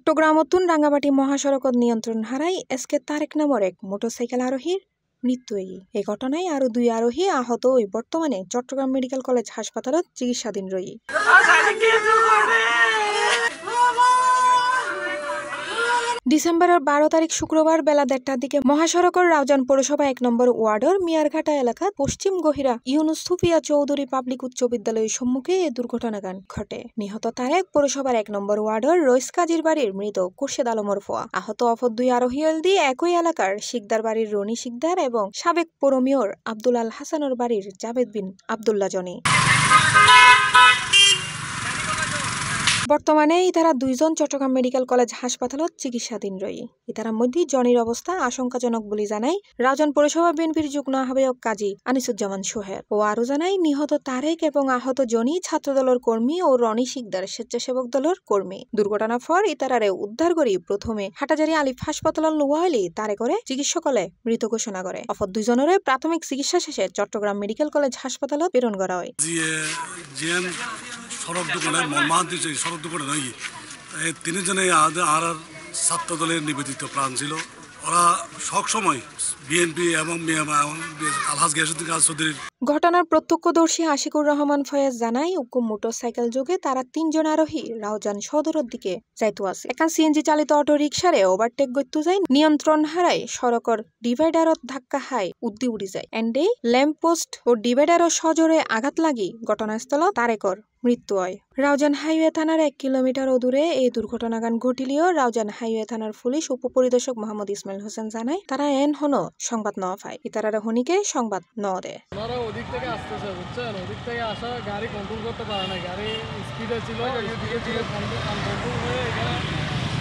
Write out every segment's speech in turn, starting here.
চট্টগ্রামতুন রাঙ্গামাটি মহাসড়কত নিয়ন্ত্রণ হারায় এসকে তারেক নামের এক মোটরসাইকেল আরোহীর মৃত্যু। এই ঘটনায় আরো 2 আরোহী আহত হয়ে বর্তমানে চট্টগ্রাম মেডিকেল কলেজ হাসপাতালত চিকিৎসাধীন রই। ডিসেম্বরের 12 তারিখ শুক্রবার বেলা 1টার দিকে মহাসড়কের রাউজান পৌরসভা 1 নম্বর ওয়ার্ডের মিয়ারঘাটা এলাকার পশ্চিম গহিরা ইউনুস সুফিয়া চৌধুরী পাবলিক উচ্চ বিদ্যালয়ের সম্মুখে এই দুর্ঘটনা ঘটে। নিহত তারেক পৌরসভার 1 নম্বর ওয়ার্ডের রইস কাজীর বাড়ির মৃত খুরশেদ আলমর ফোয়া। আহত অপর 2 আরোহী হলদি একই এলাকার শিকদার বাড়ির রনি শিকদার এবং সাবেক পৌর মেয়র আব্দুল আল হাসানের বাড়ির জাবেদ বিন আব্দুল্লাহ জনি। বর্তমানে ইতারা 2 জন চট্টগ্রাম মেডিকেল কলেজ হাসপাতালত চিকিৎসাধীন রই। ইতারার মধ্যে জনির অবস্থা আশঙ্কাজনক বলে জানায় রাউজান পৌরসভা বিএনপির যুগ্ম আহ্বায়ক কাজী আনিসুজ্জামান সোহেল। ও আরো জানায় নিহত তারেক এবং আহত জনি ছাত্রদলের কর্মী ও রনি শিকদার স্বেচ্ছাসেবক দলের কর্মী। দুর্ঘটনার পর ইতারারে উদ্ধার করে প্রথমে হাটাজারি আলিফ হাসপাতালত লওয়া হলে তারে করে চিকিৎসকলে মৃত ঘোষণা করে। অপর 2 জনের প্রাথমিক চিকিৎসা শেষে চট্টগ্রাম মেডিকেল কলেজ হাসপাতালত প্রেরণ করা হয়। সড়ক দোকানে মর্মাহত সড়ক দোকানে নয় তিনজনে আর ছাত্র দলের নিবেদিত প্রাণ ছিল। ওরা সবসময় বিএনপি এবং আলহাজ গিয়াসউদ্দিন চৌধুরীর। ঘটনার প্রত্যক্ষদর্শী আশিকুর রহমান ফয়েজ জানায় উক্ত মোটরসাইকেল যোগে তারা 3 জন আরোহী রাউজান সদরের দিকে যাইতো আছে। এখান সিএনজি চালিত অটো রিক্সারে ওভারটেক করতে যায় নিয়ন্ত্রণ হারায় সড়কের ডিভাইডারত ধাক্কা খায় উড়ি যায়। এন্ডে ল্যাম্প পোস্ট ও ডিভাইডারও সজোরে আঘাত লাগি ঘটনাস্থল তারেকর মৃত্যু হয়। রাউজান হাইওয়ে থানার 1 কিলোমিটার দূরে এই দুর্ঘটনাগান ঘটিলেও রাউজান হাইওয়ে থানার পুলিশ উপপরিদর্শক মোহাম্মদ ইসমাইল হোসেন জানায় তারা এন হনো সংবাদ ন পায়। ইতারারা হনিকে সংবাদ ন দেয়। ওদিক থেকে আসতেছে বুঝছেন, ওদিক থেকে আসা গাড়ি কন্ট্রোল করতে পারে না, গাড়ি স্পিডে ছিল, কন্ট্রোল হয়ে এখানে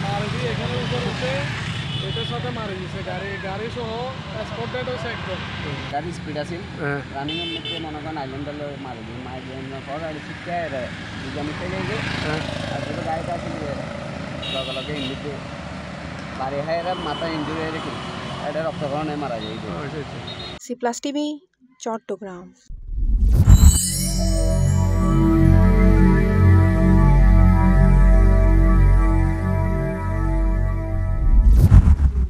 মারে দিয়ে এখানে উপর উঠে এটার সাথে মারে দিয়েছে। গাড়ি সহ স্পট ডেড হয়েছে একদম। গাড়ি স্পিড আছে রানিং এর মধ্যে মনে করেন আইল্যান্ডার মারে দিয়ে মারে দিয়ে পর গাড়ি শিখতে আমি ফেলে গিয়ে তারপরে গাড়িটা আসলে লগে লগে ইন্ডিতে বাড়ি হায়ের মাথা ইঞ্জুরি হয়ে রেখে এটা রক্তকরণে মারা যায়। C+ TV Chittagong.